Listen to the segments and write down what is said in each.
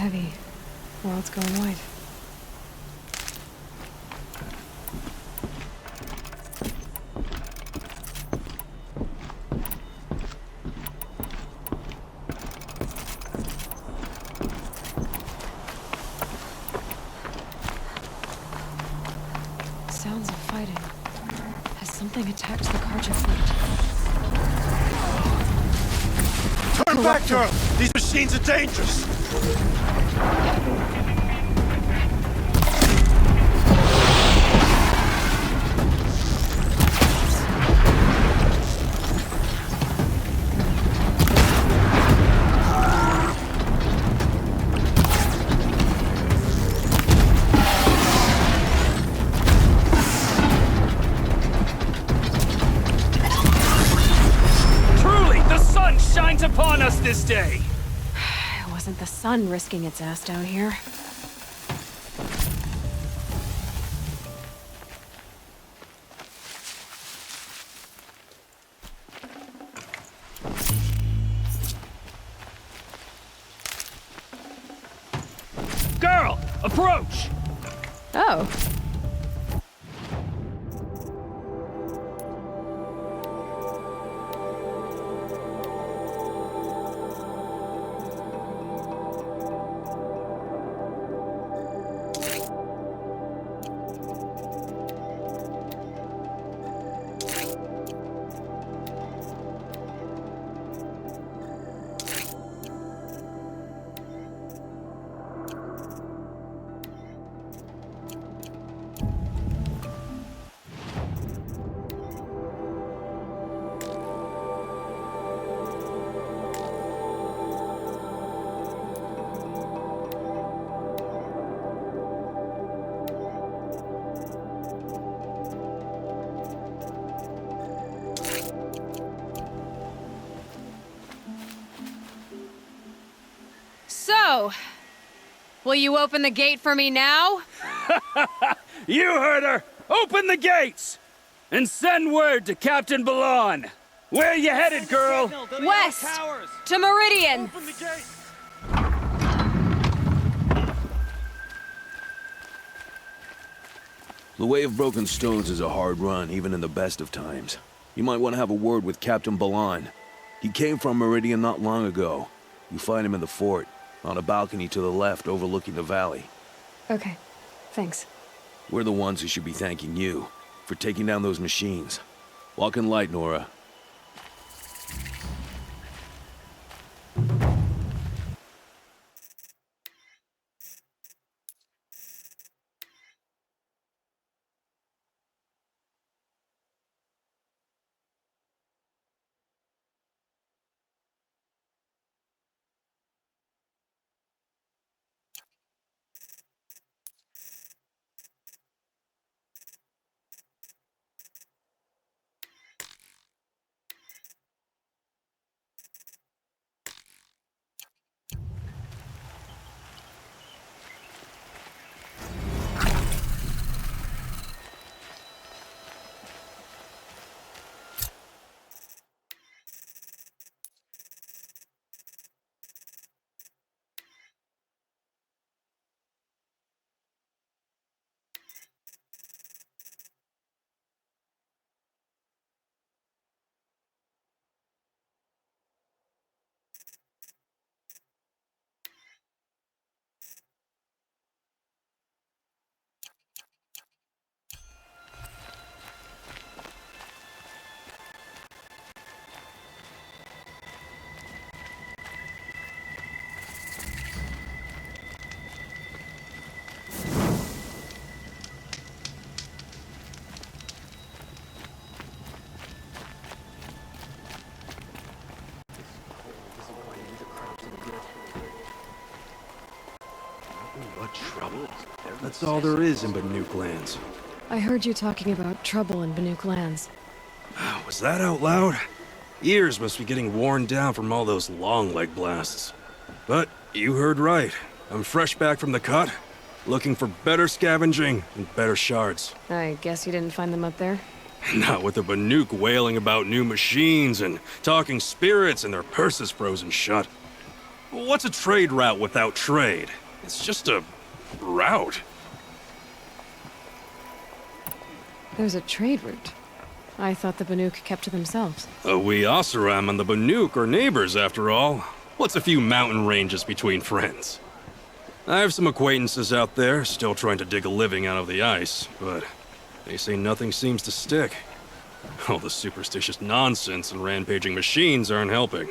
heavy. Well, it's going white. Sounds of fighting. Has something attacked the Carja fleet? Turn back, girl! These machines are dangerous! Shines upon us this day! It wasn't the sun risking its ass down here. Girl! Approach! Oh. So, will you open the gate for me now? You heard her! Open the gates! And send word to Captain Balan! Where you headed, girl? West! To Meridian! Open the gate! The Way of Broken Stones is a hard run, even in the best of times. You might want to have a word with Captain Balan. He came from Meridian not long ago. You find him in the fort, on a balcony to the left overlooking the valley. Okay, thanks. We're the ones who should be thanking you for taking down those machines. Walk in light, Nora. What trouble? That's all there is in Banuk lands. I heard you talking about trouble in Banuk lands. Was that out loud? Ears must be getting worn down from all those long leg blasts. But you heard right. I'm fresh back from the cut, looking for better scavenging and better shards. I guess you didn't find them up there? Not with the Banuk wailing about new machines and talking spirits and their purses frozen shut. What's a trade route without trade? It's just a route. There's a trade route. I thought the Banuk kept to themselves. We Oseram and the Banuk are neighbors, after all. What's a few mountain ranges between friends? I have some acquaintances out there, still trying to dig a living out of the ice, but they say nothing seems to stick. All the superstitious nonsense and rampaging machines aren't helping.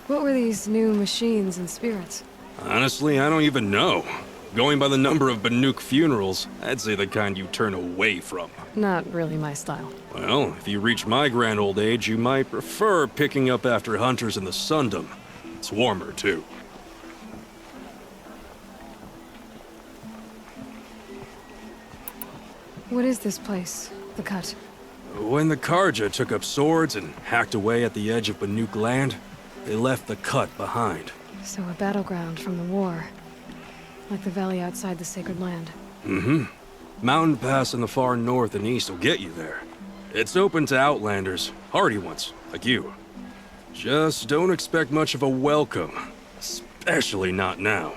What were these new machines and spirits? Honestly, I don't even know. Going by the number of Banuk funerals, I'd say the kind you turn away from. Not really my style. Well, if you reach my grand old age, you might prefer picking up after hunters in the Sundom. It's warmer, too. What is this place? The Cut? When the Karja took up swords and hacked away at the edge of Banuk land, they left the Cut behind. So a battleground from the war. Like the valley outside the Sacred Land. Mm-hmm. Mountain Pass in the far north and east will get you there. It's open to outlanders, hardy ones, like you. Just don't expect much of a welcome. Especially not now.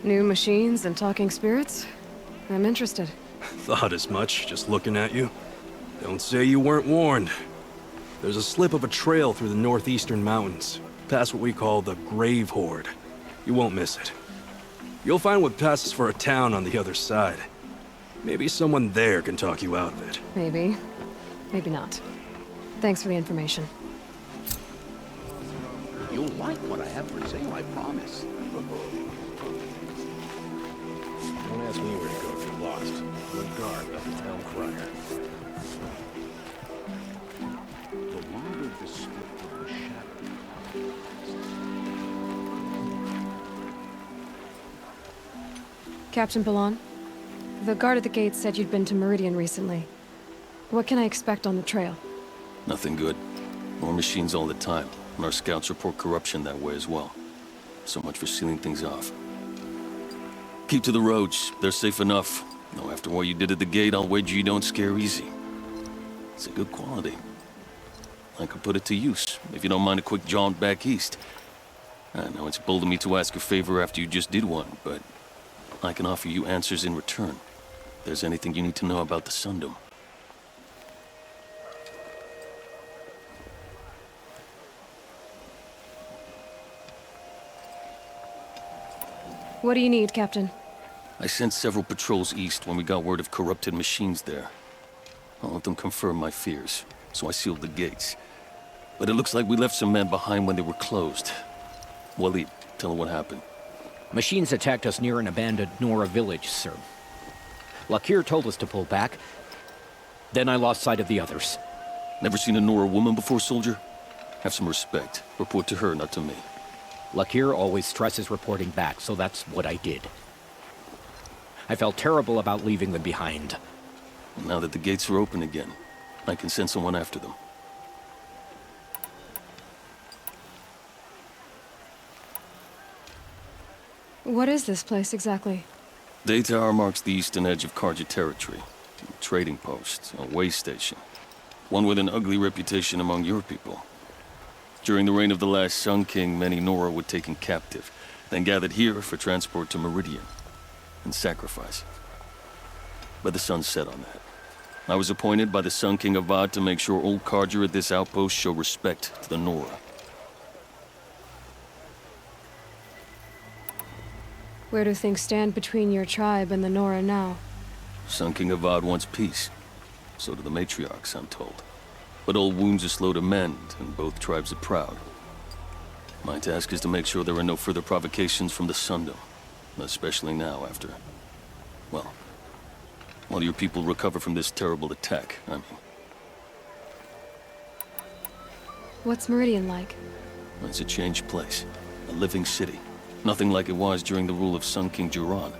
New machines and talking spirits? I'm interested. Thought as much, just looking at you. Don't say you weren't warned. There's a slip of a trail through the northeastern mountains, past what we call the Grave Horde. You won't miss it. You'll find what passes for a town on the other side. Maybe someone there can talk you out of it. Maybe. Maybe not. Thanks for the information. You'll like what I have for sale, I promise. Don't ask me where to go if you're lost. I'm a guard of the town crier. The longer this slip of the shadow. Captain Ballon? The guard at the gate said you'd been to Meridian recently. What can I expect on the trail? Nothing good. More machines all the time, and our scouts report corruption that way as well. So much for sealing things off. Keep to the roads. They're safe enough. Though after what you did at the gate, I'll wager you don't scare easy. It's a good quality. I could put it to use, if you don't mind a quick jaunt back east. I know it's bold of me to ask a favor after you just did one, but I can offer you answers in return. If there's anything you need to know about the Sundom. What do you need, Captain? I sent several patrols east when we got word of corrupted machines there. All of them confirmed my fears, so I sealed the gates. But it looks like we left some men behind when they were closed. Waleed, tell her what happened. Machines attacked us near an abandoned Nora village, sir. Lakir told us to pull back. Then I lost sight of the others. Never seen a Nora woman before, soldier? Have some respect. Report to her, not to me. Lakir always stresses reporting back, so that's what I did. I felt terrible about leaving them behind. Now that the gates are open again, I can send someone after them. What is this place exactly? Daytower marks the eastern edge of Karja territory. A trading post, a way station. One with an ugly reputation among your people. During the reign of the last Sun King, many Nora were taken captive, then gathered here for transport to Meridian, and sacrifice. But the sun set on that. I was appointed by the Sun King Avad to make sure old Karja at this outpost show respect to the Nora. Where do things stand between your tribe and the Nora now? Sun King Avad wants peace. So do the matriarchs, I'm told. But old wounds are slow to mend, and both tribes are proud. My task is to make sure there are no further provocations from the Sundom. Especially now, after... well, while your people recover from this terrible attack, I mean. What's Meridian like? It's a changed place. A living city. Nothing like it was during the rule of Sun King Jiran.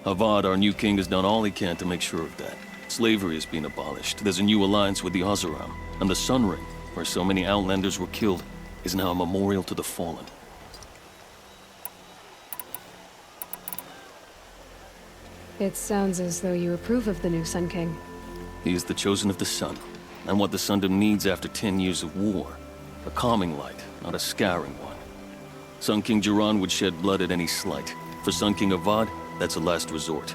Avad, our new king, has done all he can to make sure of that. Slavery has been abolished. There's a new alliance with the Oseram. And the Sun Ring, where so many outlanders were killed, is now a memorial to the fallen. It sounds as though you approve of the new Sun King. He is the chosen of the Sun, and what the Sundom needs after 10 years of war. A calming light, not a scouring one. Sun King Jiran would shed blood at any slight. For Sun King Avad, that's a last resort.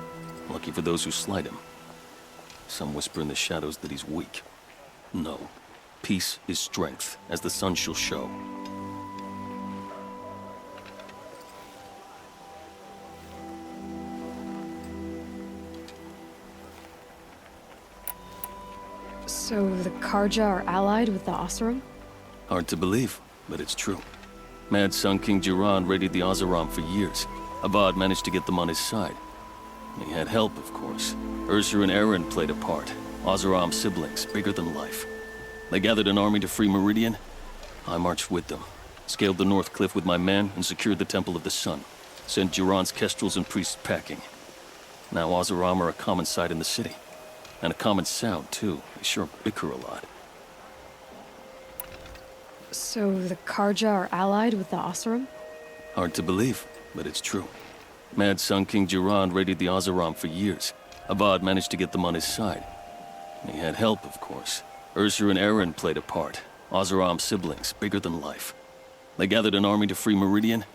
Lucky for those who slight him. Some whisper in the shadows that he's weak. No. Peace is strength, as the sun shall show. So the Karja are allied with the Oseram? Hard to believe, but it's true. Mad Sun King Jiran raided the Oseram for years. Avad managed to get them on his side. He had help, of course. Ursur and Eren played a part. Oseram siblings, bigger than life. They gathered an army to free Meridian. I marched with them. Scaled the North Cliff with my men and secured the Temple of the Sun. Sent Jiran's kestrels and priests packing. Now Oseram are a common sight in the city. And a common sound, too. They sure bicker a lot. So the Karja are allied with the Oseram? Hard to believe, but it's true. Mad Sun King Jiran raided the Oseram for years. Avad managed to get them on his side. He had help, of course. Ursur and Eren played a part. Oseram siblings, bigger than life. They gathered an army to free Meridian.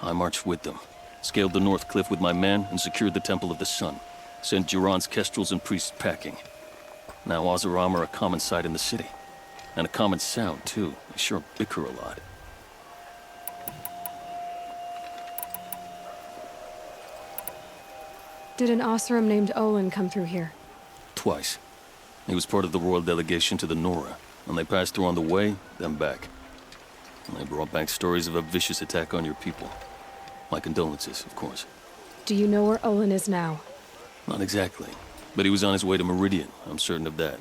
I marched with them. Scaled the North Cliff with my men and secured the Temple of the Sun. Sent Jiran's kestrels and priests packing. Now Oseram are a common sight in the city. And a common sound, too. They sure bicker a lot. Did an Oseram named Olin come through here? Twice. He was part of the royal delegation to the Nora, and they passed through on the way, then back. And they brought back stories of a vicious attack on your people. My condolences, of course. Do you know where Olin is now? Not exactly, but he was on his way to Meridian, I'm certain of that.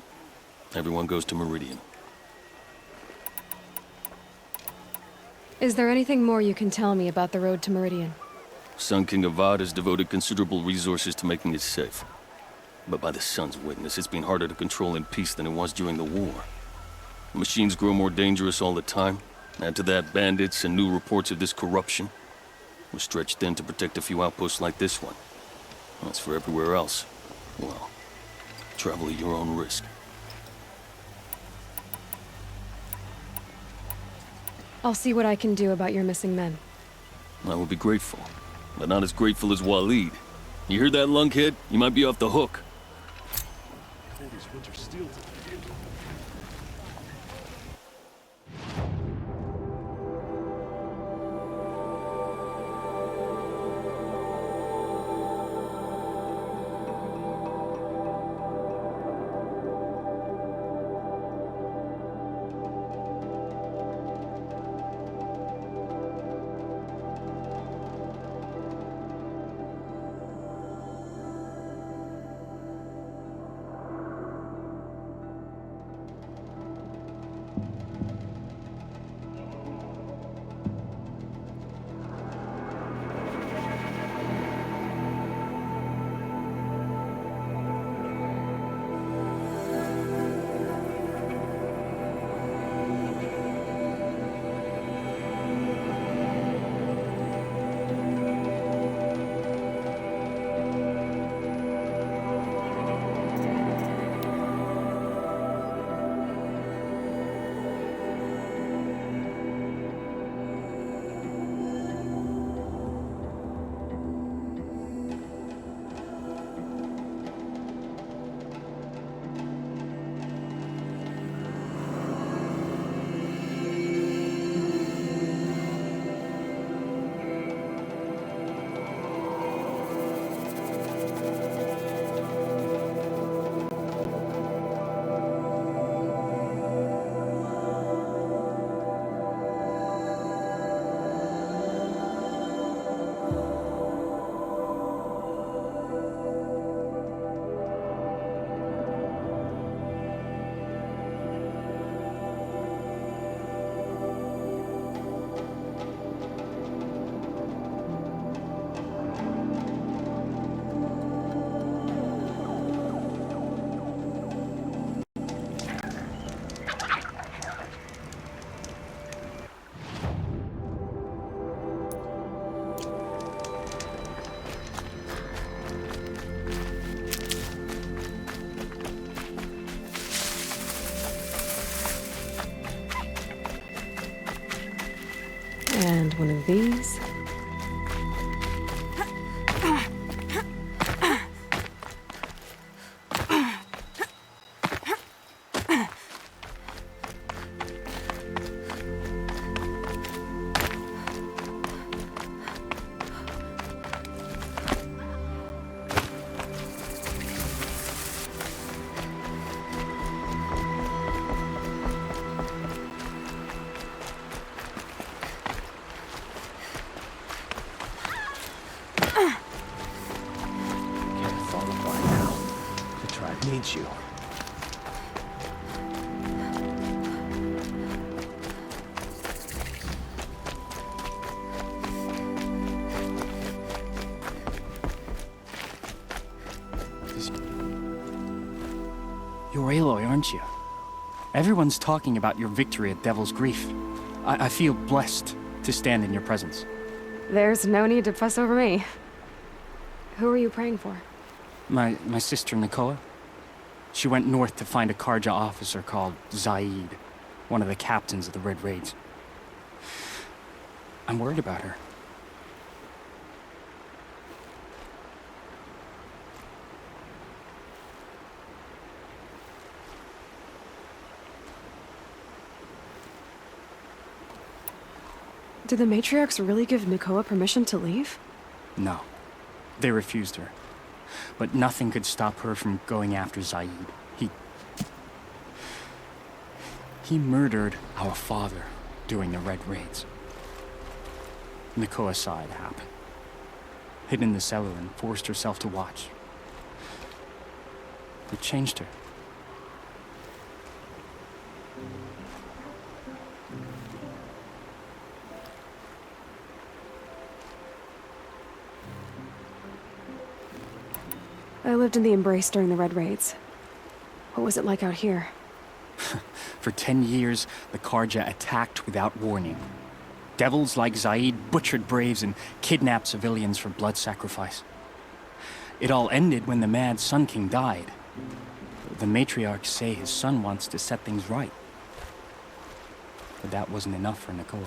Everyone goes to Meridian. Is there anything more you can tell me about the road to Meridian? Sun King Avad has devoted considerable resources to making it safe. But by the Sun's witness, it's been harder to control in peace than it was during the war. The machines grow more dangerous all the time. Add to that bandits and new reports of this corruption. We're stretched thin to protect a few outposts like this one. As for everywhere else, well, travel at your own risk. I'll see what I can do about your missing men. I will be grateful, but not as grateful as Waleed. You hear that, lunkhead? You might be off the hook. All these winter steel today. And one of these. Needs you. You're Aloy, aren't you? Everyone's talking about your victory at Devil's Grief. I feel blessed to stand in your presence. There's no need to fuss over me. Who are you praying for? My sister Nakoa. She went north to find a Karja officer called Zaid, one of the captains of the Red Raids. I'm worried about her. Did the matriarchs really give Nakoa permission to leave? No, they refused her. But nothing could stop her from going after Zaid. He murdered our father during the Red Raids. Nakoa saw it happen. Hid in the cellar and forced herself to watch. It changed her. I lived in the Embrace during the Red Raids. What was it like out here? For 10 years, the Karja attacked without warning. Devils like Zaid butchered braves and kidnapped civilians for blood sacrifice. It all ended when the Mad Sun King died. The matriarchs say his son wants to set things right. But that wasn't enough for Nakoa.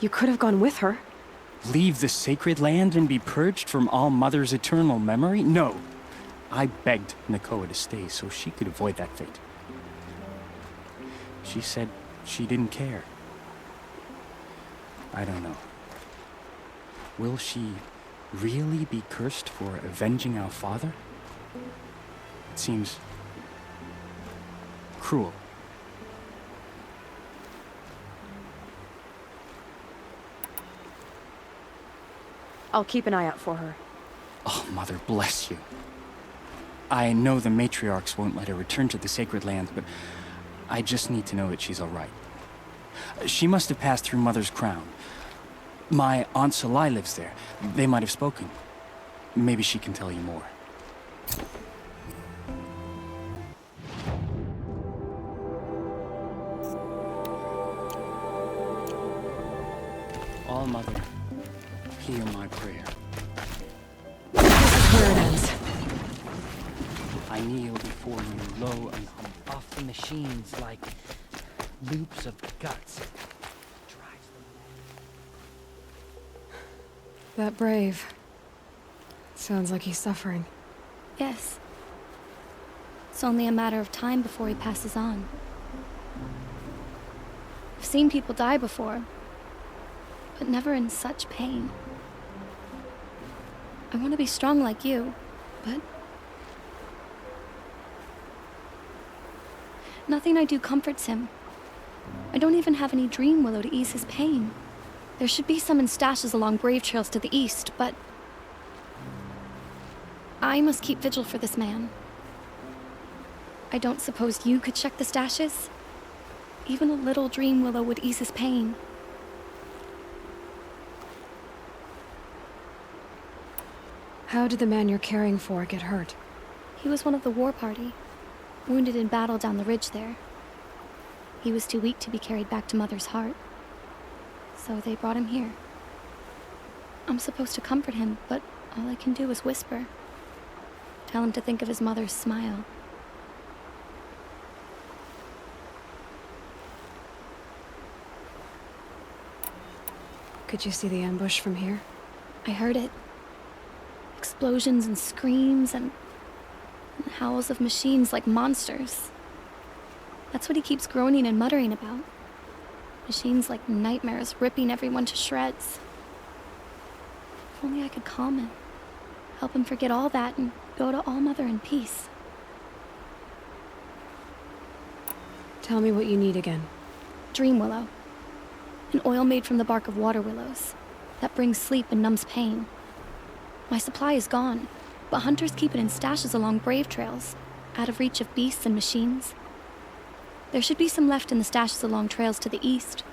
You could have gone with her. Leave the sacred land and be purged from All Mother's eternal memory? No. I begged Nakoa to stay so she could avoid that fate. She said she didn't care. I don't know. Will she really be cursed for avenging our father? It seems cruel. I'll keep an eye out for her. Oh, Mother bless you. I know the matriarchs won't let her return to the Sacred Lands, but I just need to know that she's all right. She must have passed through Mother's Crown. My Aunt Salai lives there. They might have spoken. Maybe she can tell you more. All Mother, hear my prayer. This is where it ends. I kneel before you, low and humble. Off the machines like loops of guts. That brave. Sounds like he's suffering. Yes. It's only a matter of time before he passes on. I've seen people die before, but never in such pain. I want to be strong like you, but nothing I do comforts him. I don't even have any dream willow to ease his pain. There should be some in stashes along brave trails to the east, but I must keep vigil for this man. I don't suppose you could check the stashes? Even a little dream willow would ease his pain. How did the man you're caring for get hurt? He was one of the war party, wounded in battle down the ridge there. He was too weak to be carried back to Mother's heart, so they brought him here. I'm supposed to comfort him, but all I can do is whisper. Tell him to think of his mother's smile. Could you see the ambush from here? I heard it. Explosions and screams and howls of machines like monsters. That's what he keeps groaning and muttering about. Machines like nightmares ripping everyone to shreds. If only I could calm him. Help him forget all that and go to All Mother in peace. Tell me what you need again. Dream willow. An oil made from the bark of water willows that brings sleep and numbs pain. My supply is gone, but hunters keep it in stashes along brave trails, out of reach of beasts and machines. There should be some left in the stashes along trails to the east.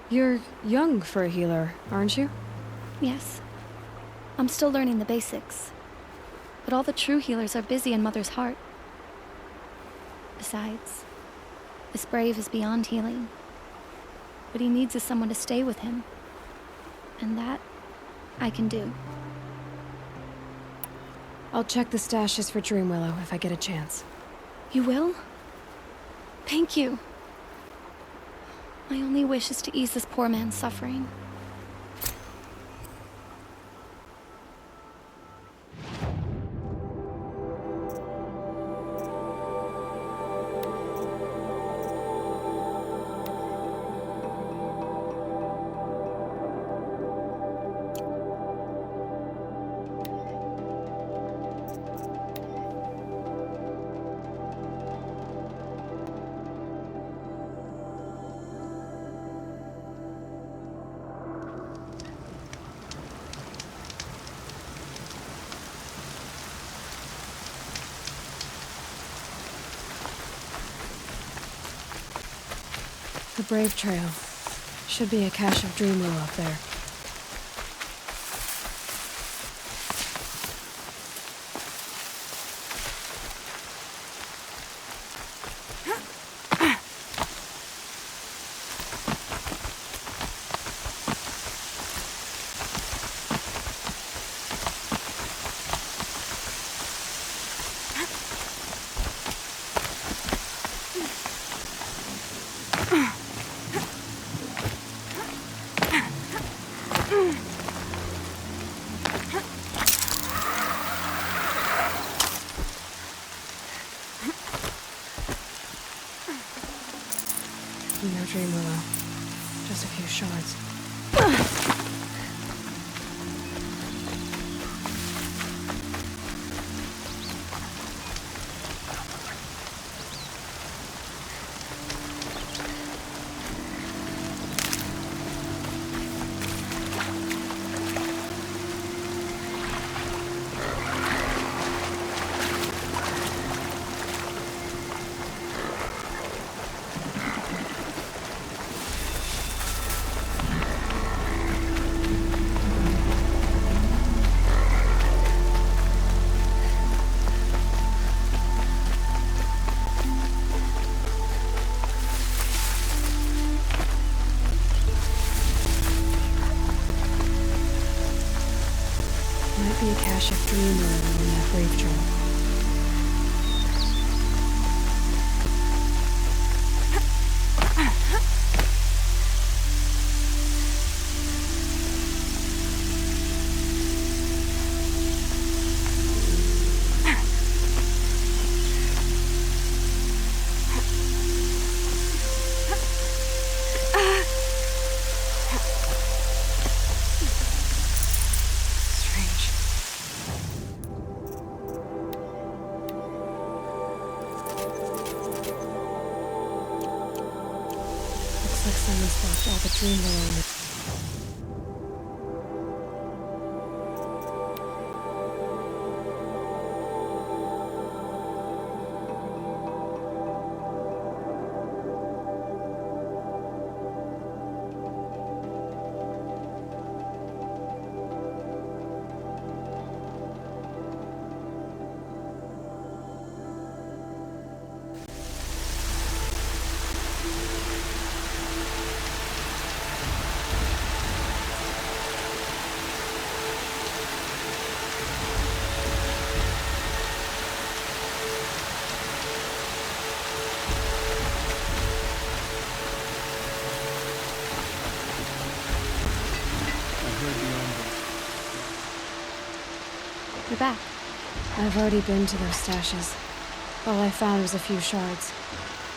You're young for a healer, aren't you? Yes. I'm still learning the basics. But all the true healers are busy in Mother's heart. Besides, this brave is beyond healing. What he needs is someone to stay with him. And that, I can do. I'll check the stashes for Dreamwillow if I get a chance. You will? Thank you. My only wish is to ease this poor man's suffering. The Brave Trail. Should be a cache of Dreamwillow up there. No Dreamwillow. Just a few shards. Might be a cache of Dreamwillow in that Brave Trail. Looks like someone's left all the Dreamwillow in the back? I've already been to those stashes. All I found was a few shards.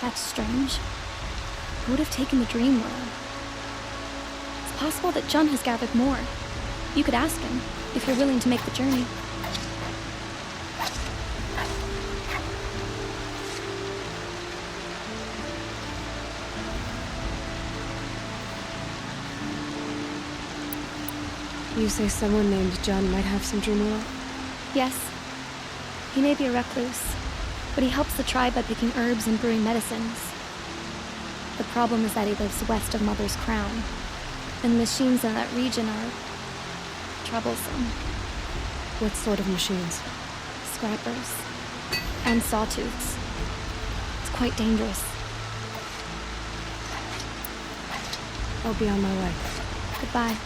That's strange. Who would have taken the dream world? It's possible that Jun has gathered more. You could ask him, if you're willing to make the journey. You say someone named Jun might have some dream oil? Yes. He may be a recluse, but he helps the tribe by picking herbs and brewing medicines. The problem is that he lives west of Mother's Crown, and the machines in that region are troublesome. What sort of machines? Scrappers. And sawtooths. It's quite dangerous. I'll be on my way. Goodbye.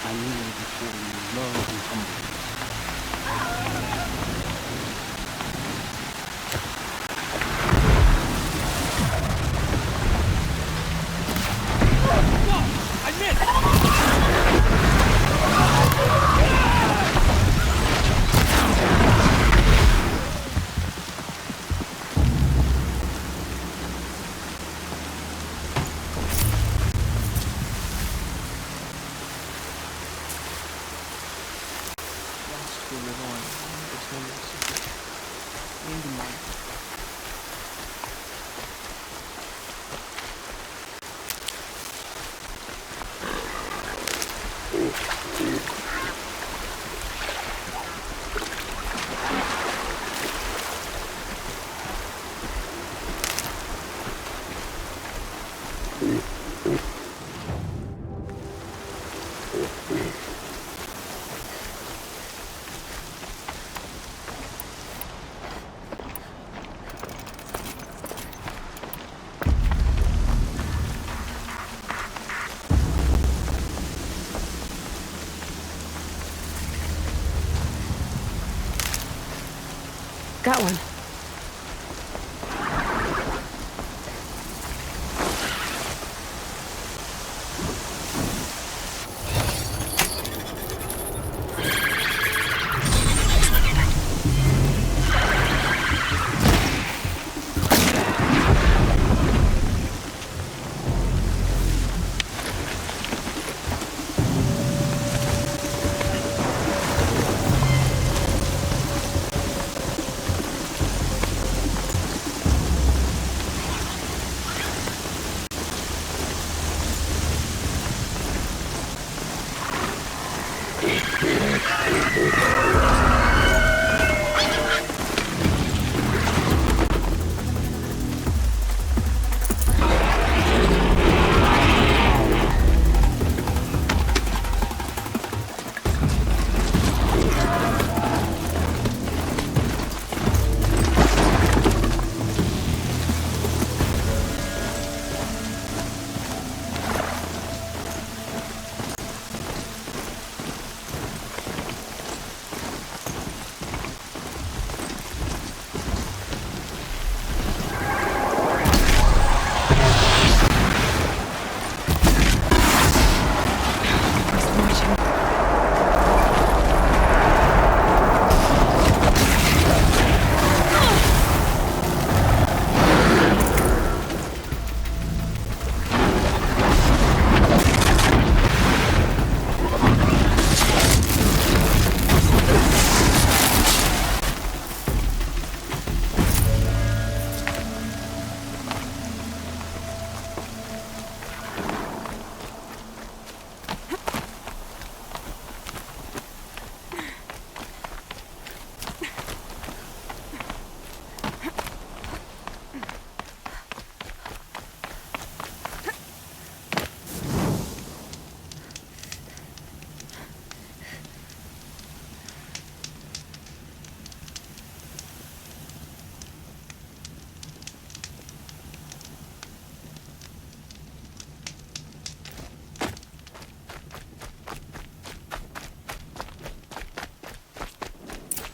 I kneel before you, low and humble. Lost will live on, its memories of you. And in mine. Got one.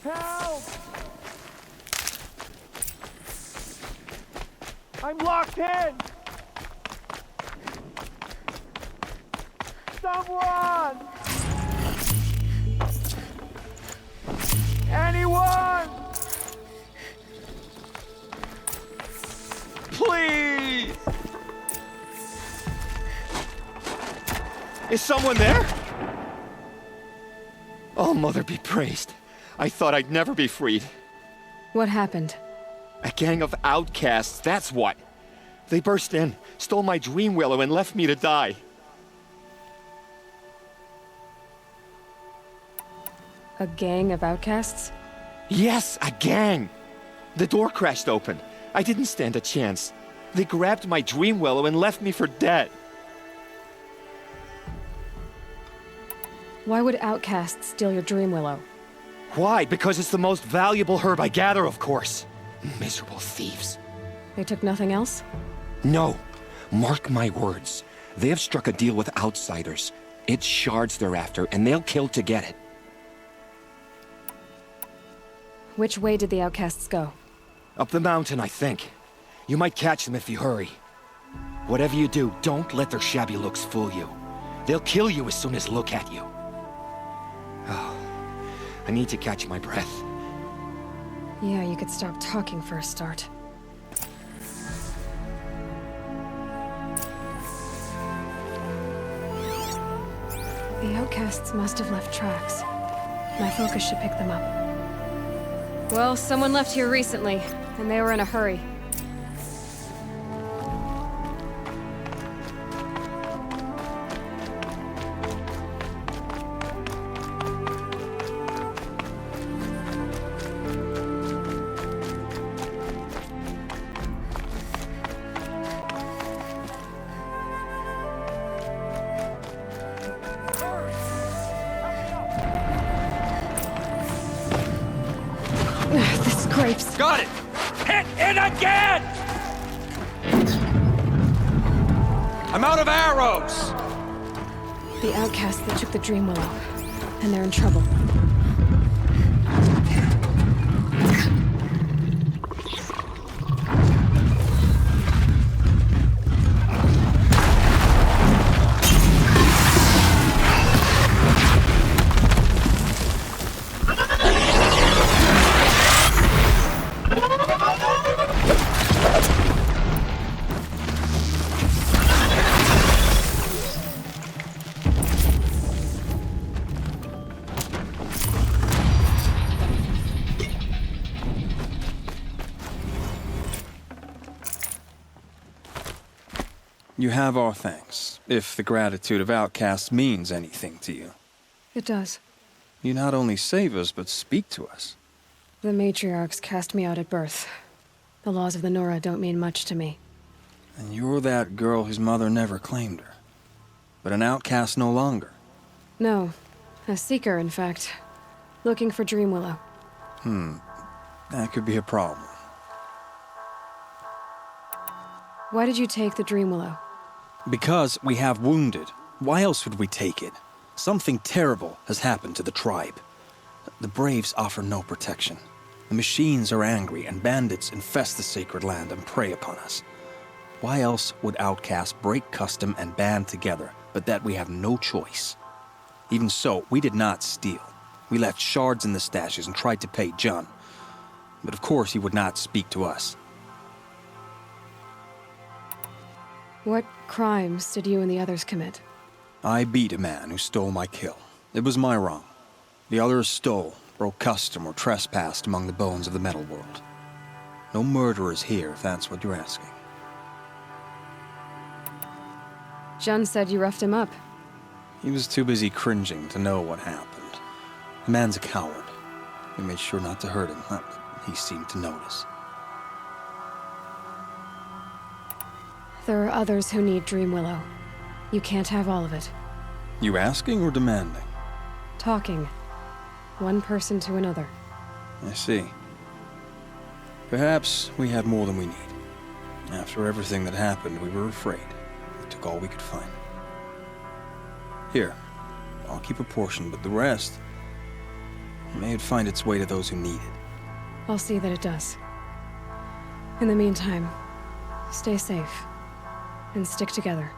Help! I'm locked in! Someone! Anyone! Please! Is someone there? Oh, Mother be praised. I thought I'd never be freed. What happened? A gang of outcasts, that's what. They burst in, stole my dream willow, and left me to die. A gang of outcasts? Yes, a gang! The door crashed open. I didn't stand a chance. They grabbed my dream willow and left me for dead. Why would outcasts steal your dream willow? Why? Because it's the most valuable herb I gather, of course. Miserable thieves. They took nothing else? No. Mark my words. They have struck a deal with outsiders. It's shards they're after, and they'll kill to get it. Which way did the outcasts go? Up the mountain, I think. You might catch them if you hurry. Whatever you do, don't let their shabby looks fool you. They'll kill you as soon as look at you. Oh, I need to catch my breath. Yeah, you could stop talking for a start. The outcasts must have left tracks. My focus should pick them up. Well, someone left here recently, and they were in a hurry. Grapes. Got it! Hit it again! I'm out of arrows! The outcasts that took the dream willow, and they're in trouble. You have our thanks, if the gratitude of outcasts means anything to you. It does. You not only save us, but speak to us. The matriarchs cast me out at birth. The laws of the Nora don't mean much to me. And you're that girl whose mother never claimed her. But an outcast no longer. No. A seeker, in fact. Looking for Dream Willow. That could be a problem. Why did you take the Dream Willow? Because we have wounded. Why else would we take it? Something terrible has happened to the tribe. The Braves offer no protection. The machines are angry, and bandits infest the sacred land and prey upon us. Why else would outcasts break custom and band together, but that we have no choice? Even so, we did not steal. We left shards in the stashes and tried to pay John. But of course he would not speak to us. What crimes did you and the others commit? I beat a man who stole my kill. It was my wrong. The others stole, broke custom, or trespassed among the bones of the metal world. No murderers here, if that's what you're asking. Jun said you roughed him up. He was too busy cringing to know what happened. The man's a coward. We made sure not to hurt him, but he seemed to notice. There are others who need Dream Willow. You can't have all of it. You asking or demanding? Talking. One person to another. I see. Perhaps we had more than we need. After everything that happened, we were afraid. We took all we could find. Here, I'll keep a portion, but the rest... may it find its way to those who need it. I'll see that it does. In the meantime, stay safe and stick together.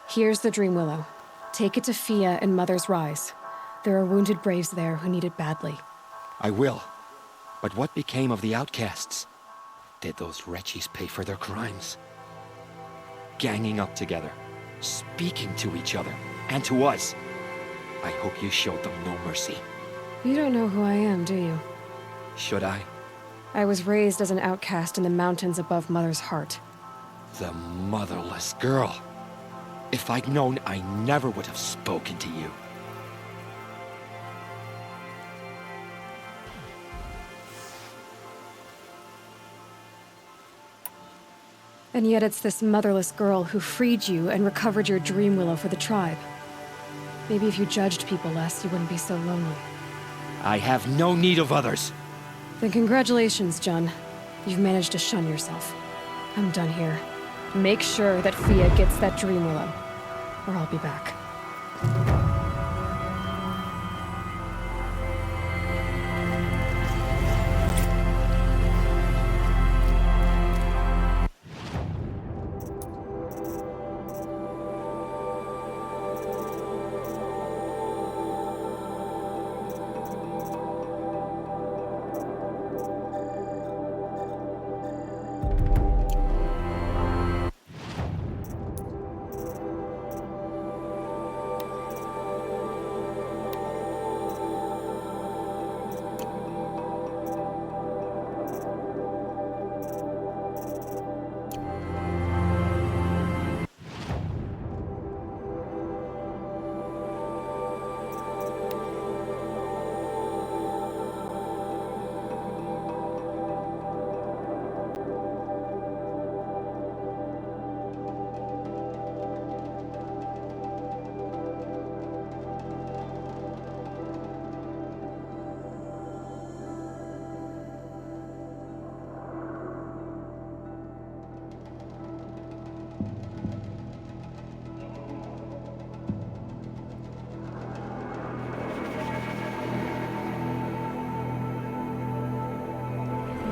Here's the Dream Willow. Take it to Fia and Mother's Rise. There are wounded braves there who need it badly. I will. But what became of the outcasts? Did those wretches pay for their crimes? Ganging up together, speaking to each other, and to us. I hope you showed them no mercy. You don't know who I am, do you? Should I? I was raised as an outcast in the mountains above Mother's Heart. The motherless girl. If I'd known, I never would have spoken to you. And yet it's this motherless girl who freed you and recovered your Dream Willow for the tribe. Maybe if you judged people less, you wouldn't be so lonely. I have no need of others. Then congratulations, Jun. You've managed to shun yourself. I'm done here. Make sure that Fia gets that Dream Willow, or I'll be back.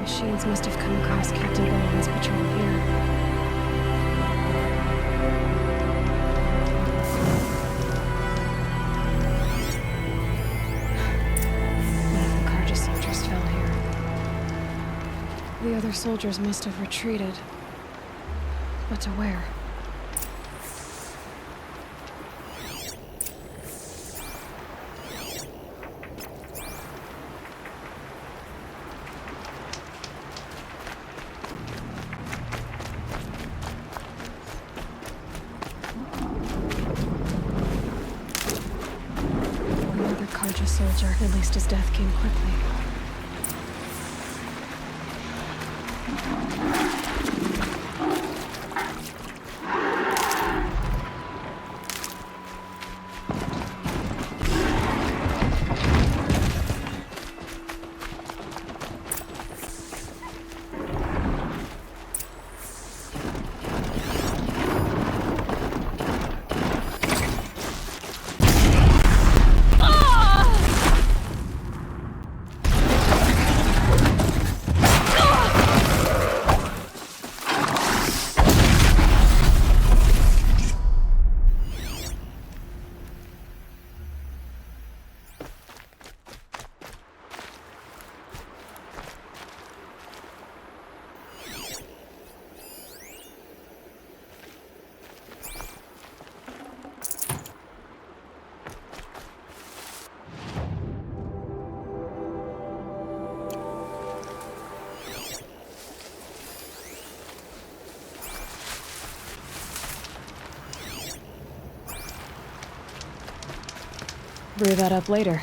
Machines must have come across Captain Boland's patrol here. One of the Carja soldiers fell here. The other soldiers must have retreated. But to where? Soldier. At least his death came quickly. brew that up later.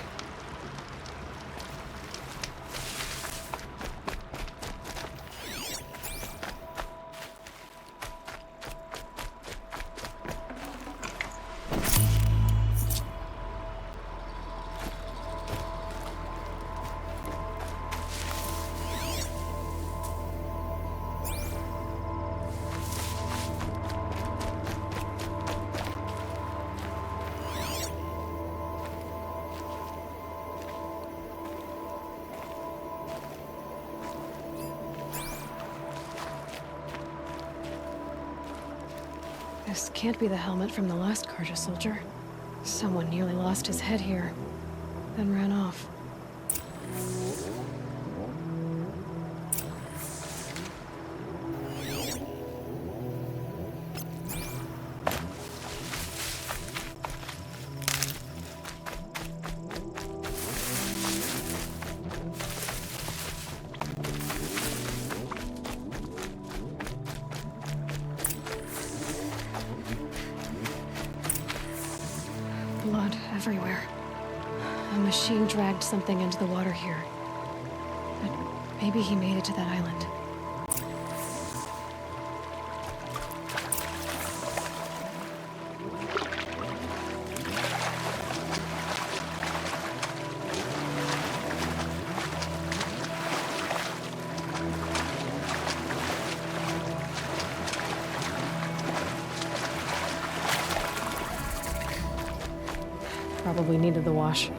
This can't be the helmet from the last Carja soldier. Someone nearly lost his head here, then ran off. Blood everywhere. A machine dragged something into the water here. But maybe he made it to that island. Probably needed the wash.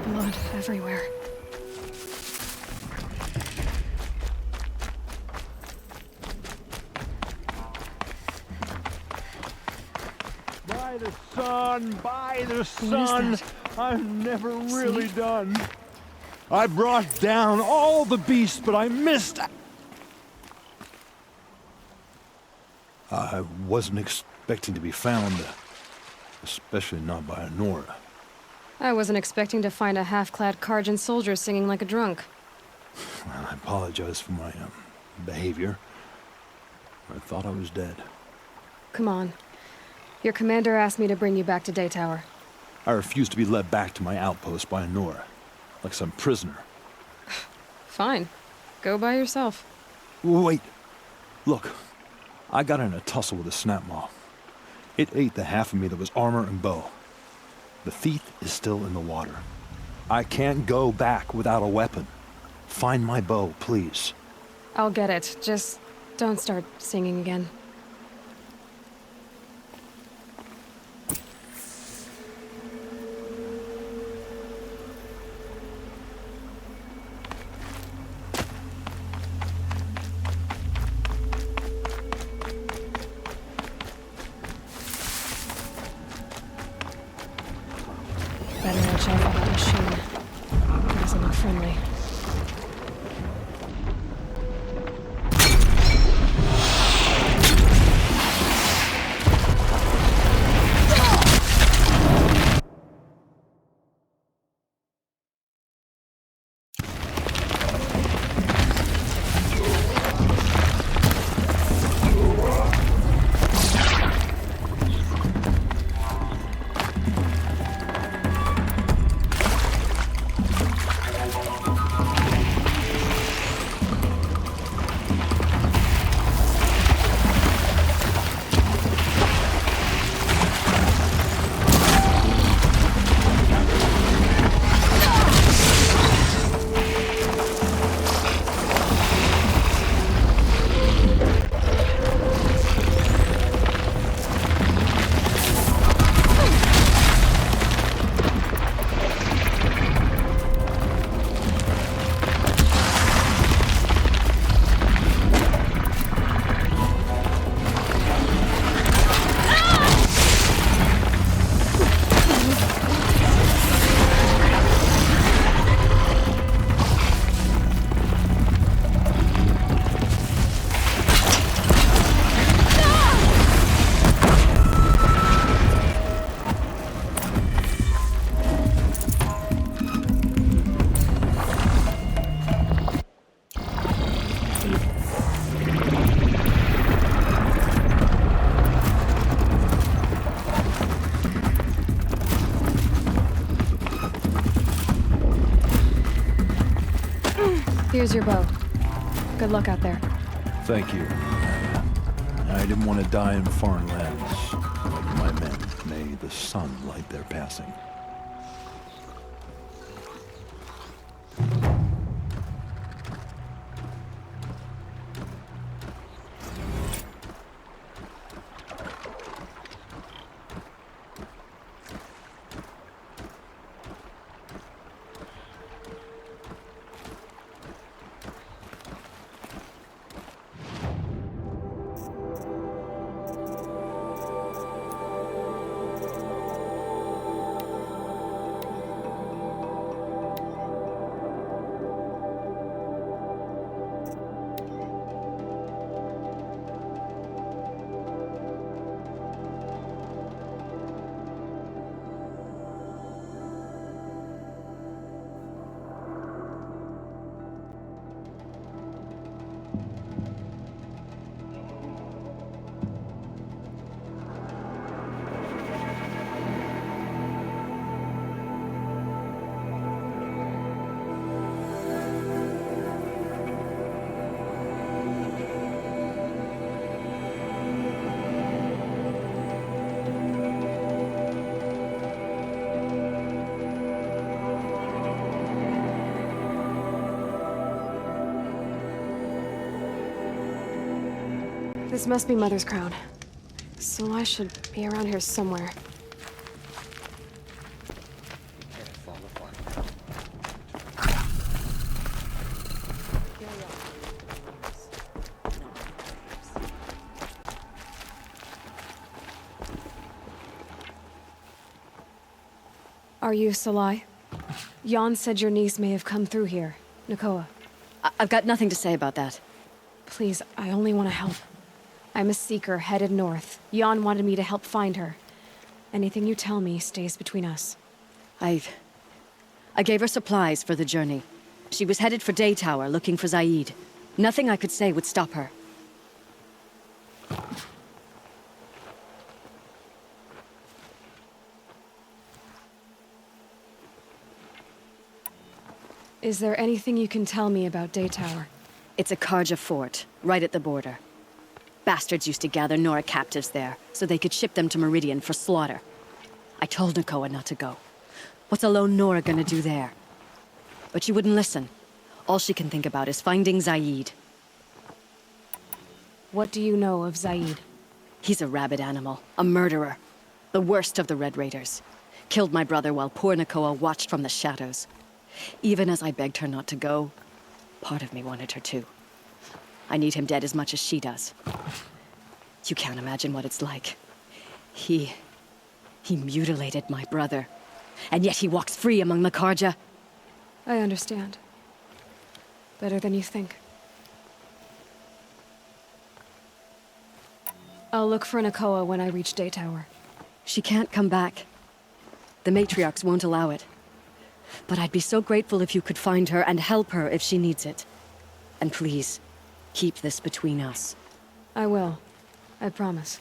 Blood everywhere. By the sun, by the What sun, is that? I'm never really done. I brought down all the beasts, but I missed. I wasn't expecting to be found, especially not by Honora. I wasn't expecting to find a half-clad Karjan soldier singing like a drunk. I apologize for my behavior. I thought I was dead. Come on. Your commander asked me to bring you back to Daytower. I refused to be led back to my outpost by Honora, like some prisoner. Fine. Go by yourself. Wait. Look. I got in a tussle with a snapmaw. It ate the half of me that was armor and bow. The thief is still in the water. I can't go back without a weapon. Find my bow, please. I'll get it. Just don't start singing again. Better watch out for that machine. It doesn't look friendly. Here's your bow. Good luck out there. Thank you. I didn't want to die in foreign lands. Like my men, may the sun light their passing. This must be Mother's crown. So I should be around here somewhere. Are you Salai? Jan said your niece may have come through here. Nakoa. I've got nothing to say about that. Please, I only want to help. I'm a seeker headed north. Jan wanted me to help find her. Anything you tell me stays between us. I gave her supplies for the journey. She was headed for Day Tower, looking for Zaid. Nothing I could say would stop her. Is there anything you can tell me about Day Tower? It's a Carja fort, right at the border. Bastards used to gather Nora captives there, so they could ship them to Meridian for slaughter. I told Nakoa not to go. What's a lone Nora gonna do there? But she wouldn't listen. All she can think about is finding Zaid. What do you know of Zaid? He's a rabid animal, a murderer. The worst of the Red Raiders. Killed my brother while poor Nakoa watched from the shadows. Even as I begged her not to go, part of me wanted her to. I need him dead as much as she does. You can't imagine what it's like. He mutilated my brother. And yet he walks free among the Carja. I understand. Better than you think. I'll look for Nakoa when I reach Day Tower. She can't come back. The matriarchs won't allow it. But I'd be so grateful if you could find her and help her if she needs it. And please, keep this between us. I will. I promise.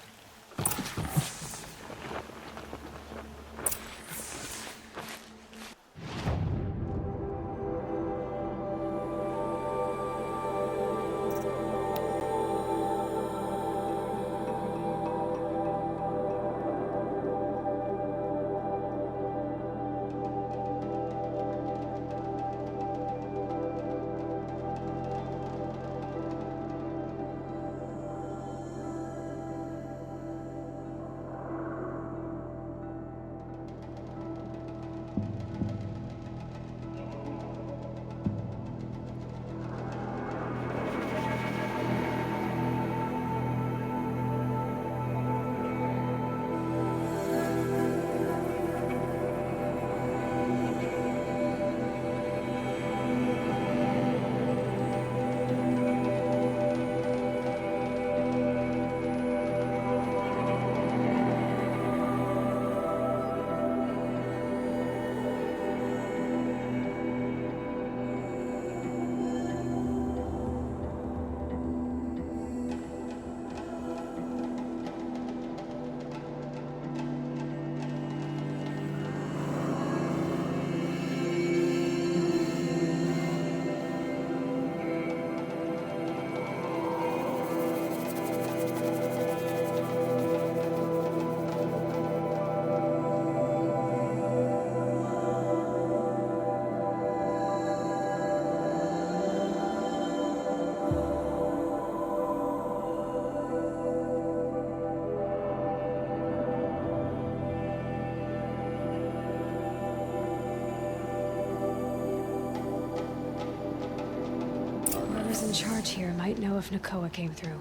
charge here might know if Nakoa came through.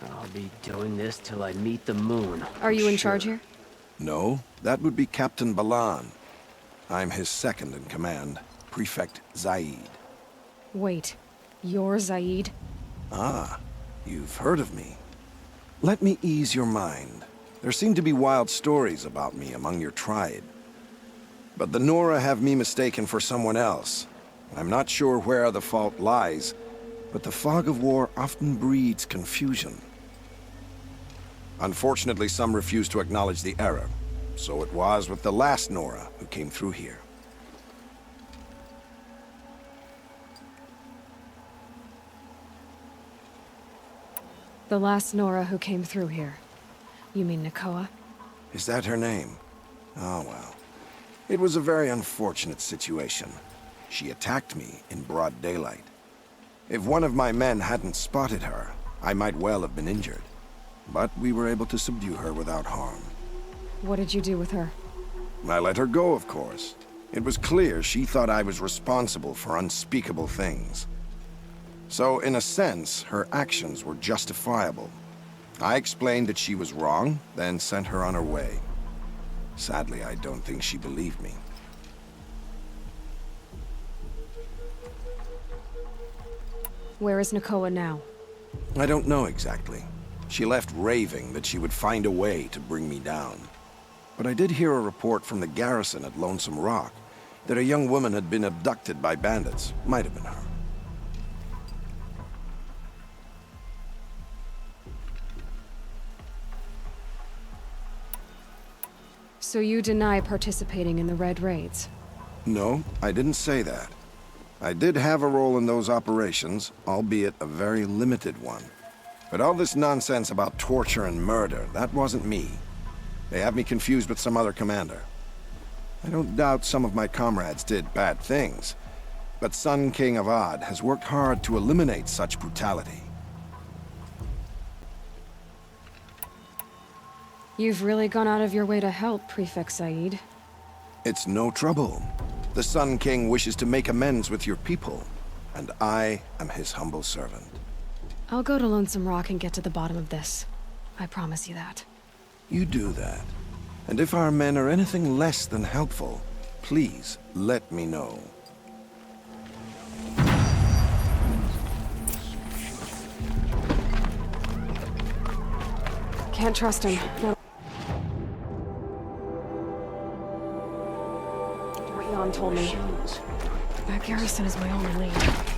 I'll be doing this till I meet the moon. Are you in charge here? No, that would be Captain Balan. I'm his second in command, Prefect Zaid. Wait, you're Zaid? Ah, you've heard of me. Let me ease your mind. There seem to be wild stories about me among your tribe. But the Nora have me mistaken for someone else. I'm not sure where the fault lies, but the fog of war often breeds confusion. Unfortunately, some refuse to acknowledge the error. So it was with the last Nora who came through here. The last Nora who came through here. You mean Nakoa? Is that her name? Oh well. It was a very unfortunate situation. She attacked me in broad daylight. If one of my men hadn't spotted her, I might well have been injured. But we were able to subdue her without harm. What did you do with her? I let her go, of course. It was clear she thought I was responsible for unspeakable things. So, in a sense, her actions were justifiable. I explained that she was wrong, then sent her on her way. Sadly, I don't think she believed me. Where is Nakoa now? I don't know exactly. She left raving that she would find a way to bring me down. But I did hear a report from the garrison at Lonesome Rock that a young woman had been abducted by bandits. Might have been her. So you deny participating in the Red Raids? No, I didn't say that. I did have a role in those operations, albeit a very limited one. But all this nonsense about torture and murder, that wasn't me. They have me confused with some other commander. I don't doubt some of my comrades did bad things, but Sun King Avad has worked hard to eliminate such brutality. You've really gone out of your way to help, Prefect Zaid. It's no trouble. The Sun King wishes to make amends with your people, and I am his humble servant. I'll go to Lonesome Rock and get to the bottom of this. I promise you that. You do that. And if our men are anything less than helpful, please let me know. Can't trust him. No. Rion told me. That garrison is my only lead.